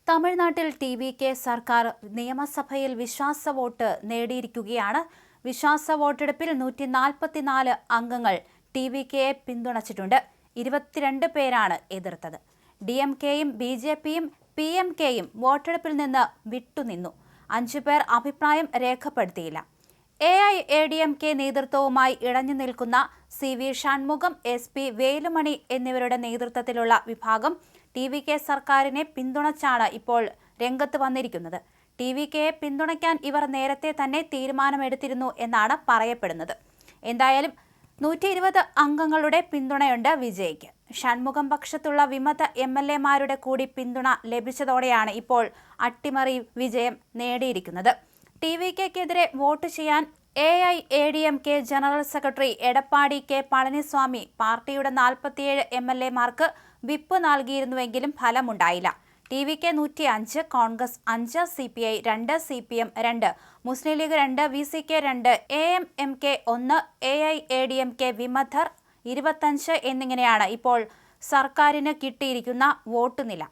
തമിഴ്നാട്ടിൽ ടി.വി.കെ സർക്കാർ നിയമസഭയിൽ വിശ്വാസ വോട്ട് നേടിയിരിക്കുകയാണ്. വിശ്വാസ വോട്ടെടുപ്പിൽ 144 അംഗങ്ങൾ ടി.വി.കെയെ പിന്തുണച്ചിട്ടുണ്ട്. 22 പേരാണ് എതിർത്തത്. DMKയും BJPയും PMKയും വോട്ടെടുപ്പിൽ നിന്ന് വിട്ടുനിന്നു. 5 പേർ അഭിപ്രായം രേഖപ്പെടുത്തിയില്ല. AIADMK നേതൃത്വവുമായി ഇഴഞ്ഞു നിൽക്കുന്ന CV ഷൺമുഖം, SP വേലുമണി എന്നിവരുടെ നേതൃത്വത്തിലുള്ള വിഭാഗം ടി.വി.കെ സർക്കാരിനെ പിന്തുണച്ചാണ് ഇപ്പോൾ രംഗത്ത് വന്നിരിക്കുന്നത്. ടി.വി.കെയെ പിന്തുണയ്ക്കാൻ ഇവർ നേരത്തെ തന്നെ തീരുമാനമെടുത്തിരുന്നു എന്നാണ് പറയപ്പെടുന്നത്. എന്തായാലും 120 അംഗങ്ങളുടെ പിന്തുണയുണ്ട് വിജയ്ക്ക്. ഷൺമുഖം പക്ഷത്തുള്ള വിമത MLA-മാരുടെ കൂടി പിന്തുണ ലഭിച്ചതോടെയാണ് ഇപ്പോൾ അട്ടിമറി വിജയം നേടിയിരിക്കുന്നത്. ടി.വി.കെക്കെതിരെ വോട്ട് ചെയ്യാൻ AIADMK general secretary Edappadi K Palaniswami പാർട്ടിയുടെ 47 MLA-മാർക്ക് വിപ്പ് നൽകിയിരുന്നുവെങ്കിലും ഫലമുണ്ടായില്ല. ടി.വി.കെ 105, കോൺഗ്രസ് 5, CPI 2, CPM 2, മുസ്ലിം ലീഗ് 2, VCK 2, AMMK 1, AIADMK വിമതർ 25 എന്നിങ്ങനെയാണ് ഇപ്പോൾ സർക്കാരിന് കിട്ടിയിരിക്കുന്ന വോട്ട് നില.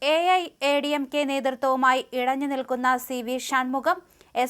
AIADMK നേതൃത്വവുമായി ഇഴഞ്ഞു നിൽക്കുന്ന CV ഷൺമുഖം,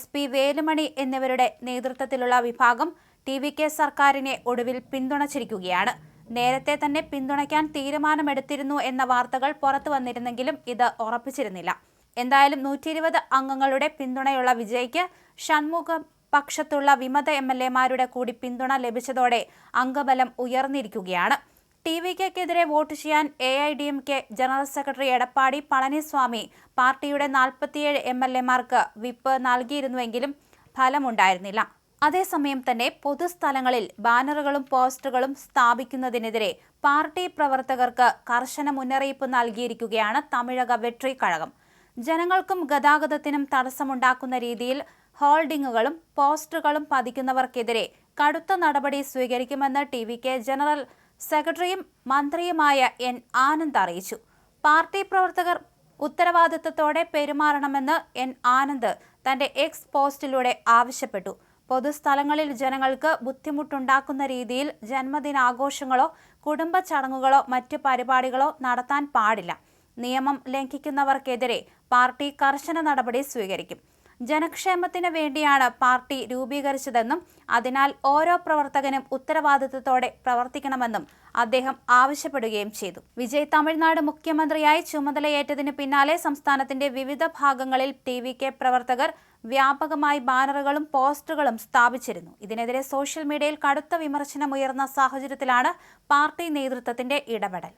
SP വേലുമണി എന്നിവരുടെ നേതൃത്വത്തിലുള്ള വിഭാഗം ടി.വി.കെ സർക്കാരിനെ ഒടുവിൽ പിന്തുണച്ചിരിക്കുകയാണ്. നേരത്തെ തന്നെ പിന്തുണയ്ക്കാൻ തീരുമാനമെടുത്തിരുന്നു എന്ന വാർത്തകൾ പുറത്തു വന്നിരുന്നെങ്കിലും ഇത് ഉറപ്പിച്ചിരുന്നില്ല. എന്തായാലും 120 അംഗങ്ങളുടെ പിന്തുണയുള്ള വിജയ്ക്ക് ഷൺമുഖം പക്ഷത്തുള്ള വിമത MLA-മാരുടെ കൂടി പിന്തുണ ലഭിച്ചതോടെ അംഗബലം ഉയർന്നിരിക്കുകയാണ്. ടി.വി.കെക്കെതിരെ വോട്ട് ചെയ്യാൻ AIADMK general secretary Edappadi Palaniswami പാർട്ടിയുടെ 47 MLA-മാർക്ക് വിപ്പ് നൽകിയിരുന്നുവെങ്കിലും ഫലമുണ്ടായിരുന്നില്ല. അതേസമയം തന്നെ പൊതുസ്ഥലങ്ങളിൽ ബാനറുകളും പോസ്റ്ററുകളും സ്ഥാപിക്കുന്നതിനെതിരെ പാർട്ടി പ്രവർത്തകർക്ക് കർശന മുന്നറിയിപ്പ് നൽകിയിരിക്കുകയാണ് തമിഴക വെട്രി കഴകം. ജനങ്ങൾക്കും ഗതാഗതത്തിനും തടസ്സമുണ്ടാക്കുന്ന രീതിയിൽ ഹോർഡിങ്ങുകളും പോസ്റ്ററുകളും പതിക്കുന്നവർക്കെതിരെ കടുത്ത നടപടി സ്വീകരിക്കുമെന്ന് ടി.വി.കെ ജനറൽ സെക്രട്ടറിയും മന്ത്രിയുമായ N ആനന്ദ് അറിയിച്ചു. പാർട്ടി പ്രവർത്തകർ ഉത്തരവാദിത്തത്തോടെ പെരുമാറണമെന്ന് N ആനന്ദ് തന്റെ X പോസ്റ്റിലൂടെ ആവശ്യപ്പെട്ടു. പൊതുസ്ഥലങ്ങളിൽ ജനങ്ങൾക്ക് ബുദ്ധിമുട്ടുണ്ടാക്കുന്ന രീതിയിൽ ജന്മദിനാഘോഷങ്ങളോ കുടുംബ ചടങ്ങുകളോ മറ്റ് പരിപാടികളോ നടത്താൻ പാടില്ല. നിയമം ലംഘിക്കുന്നവർക്കെതിരെ പാർട്ടി കർശന നടപടി സ്വീകരിക്കും. ജനക്ഷേമത്തിന് വേണ്ടിയാണ് പാർട്ടി രൂപീകരിച്ചതെന്നും അതിനാൽ ഓരോ പ്രവർത്തകനും ഉത്തരവാദിത്തത്തോടെ പ്രവർത്തിക്കണമെന്നും അദ്ദേഹം ആവശ്യപ്പെടുകയും ചെയ്തു. വിജയ് തമിഴ്നാട് മുഖ്യമന്ത്രിയായി ചുമതലയേറ്റതിന് പിന്നാലെ സംസ്ഥാനത്തിന്റെ വിവിധ ഭാഗങ്ങളിൽ ടി.വി.കെ പ്രവർത്തകർ വ്യാപകമായി ബാനറുകളും പോസ്റ്ററുകളും സ്ഥാപിച്ചിരുന്നു. ഇതിനെതിരെ സോഷ്യൽ മീഡിയയിൽ കടുത്ത വിമർശനമുയർന്ന സാഹചര്യത്തിലാണ് പാർട്ടി നേതൃത്വത്തിന്റെ ഇടപെടൽ.